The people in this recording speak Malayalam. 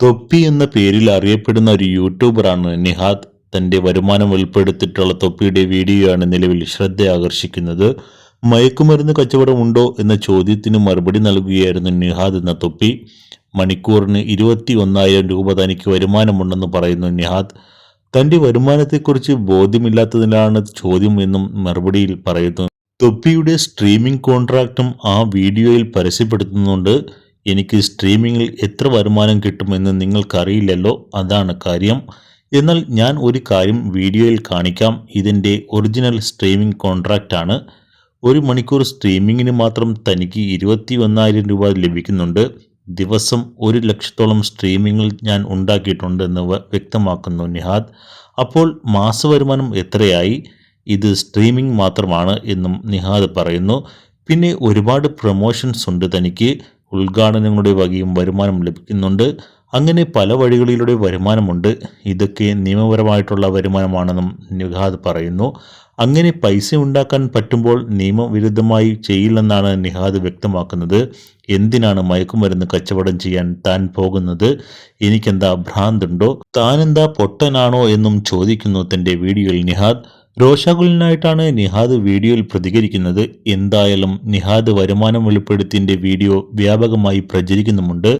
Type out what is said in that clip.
തൊപ്പി എന്ന പേരിൽ അറിയപ്പെടുന്ന ഒരു യൂട്യൂബറാണ് നിഹാദ്. തന്റെ വരുമാനം വെളിപ്പെടുത്തിയിട്ടുള്ള തൊപ്പിയുടെ വീഡിയോയാണ് നിലവിൽ ശ്രദ്ധ ആകർഷിക്കുന്നത്. മയക്കുമരുന്ന് കച്ചവടമുണ്ടോ എന്ന ചോദ്യത്തിന് മറുപടി നൽകുകയായിരുന്നു നിഹാദ് എന്ന തൊപ്പി. മണിക്കൂറിന് 21,000 രൂപ തനിക്ക് വരുമാനമുണ്ടെന്ന് പറയുന്നു നിഹാദ്. തന്റെ വരുമാനത്തെക്കുറിച്ച് ബോധ്യമില്ലാത്തതിനാണ് ചോദ്യം എന്നും മറുപടിയിൽ പറയുന്നു. തൊപ്പിയുടെ സ്ട്രീമിംഗ് കോൺട്രാക്റ്റും ആ വീഡിയോയിൽ പരസ്യപ്പെടുത്തുന്നുണ്ട്. എനിക്ക് സ്ട്രീമിംഗിൽ എത്ര വരുമാനം കിട്ടുമെന്ന് നിങ്ങൾക്കറിയില്ലല്ലോ, അതാണ് കാര്യം. എന്നാൽ ഞാൻ ഒരു കാര്യം വീഡിയോയിൽ കാണിക്കാം. ഇതിൻ്റെ ഒറിജിനൽ സ്ട്രീമിംഗ് കോൺട്രാക്റ്റാണ്. 1 മണിക്കൂർ സ്ട്രീമിങ്ങിന് മാത്രം തനിക്ക് 21,000 രൂപ ലഭിക്കുന്നുണ്ട്. ദിവസം 1 ലക്ഷത്തോളം സ്ട്രീമിങ്ങിൽ ഞാൻ ഉണ്ടാക്കിയിട്ടുണ്ട് എന്ന് വ്യക്തമാക്കുന്നു നിഹാദ്. അപ്പോൾ മാസവരുമാനം എത്രയായി? ഇത് സ്ട്രീമിംഗ് മാത്രമാണ് എന്നും നിഹാദ് പറയുന്നു. പിന്നെ ഒരുപാട് പ്രൊമോഷൻസ് ഉണ്ട് തനിക്ക്. ഉദ്ഘാടനങ്ങളുടെ വകയും വരുമാനം ലഭിക്കുന്നുണ്ട്. അങ്ങനെ പല വഴികളിലൂടെ വരുമാനമുണ്ട്. ഇതൊക്കെ നിയമപരമായിട്ടുള്ള വരുമാനമാണെന്നും നിഹാദ് പറയുന്നു. അങ്ങനെ പൈസ ഉണ്ടാക്കാൻ പറ്റുമ്പോൾ നിയമവിരുദ്ധമായി ചെയ്യില്ലെന്നാണ് നിഹാദ് വ്യക്തമാക്കുന്നത്. എന്തിനാണ് മയക്കുമരുന്ന് കച്ചവടം ചെയ്യാൻ താൻ പോകുന്നത്? എനിക്കെന്താ ഭ്രാന്തുണ്ടോ? താനെന്താ പൊട്ടനാണോ എന്നും ചോദിക്കുന്നു തന്റെ വീഡിയോയിൽ നിഹാദ്. രോഷാകുലനായിട്ടാണ് നിഹാദ് വീഡിയോയിൽ പ്രതികരിക്കുന്നത്. എന്തായാലും നിഹാദ് വരുമാനം വെളിപ്പെടുത്തിയതിന്റെ വീഡിയോ വ്യാപകമായി പ്രചരിക്കുന്നുമുണ്ട്.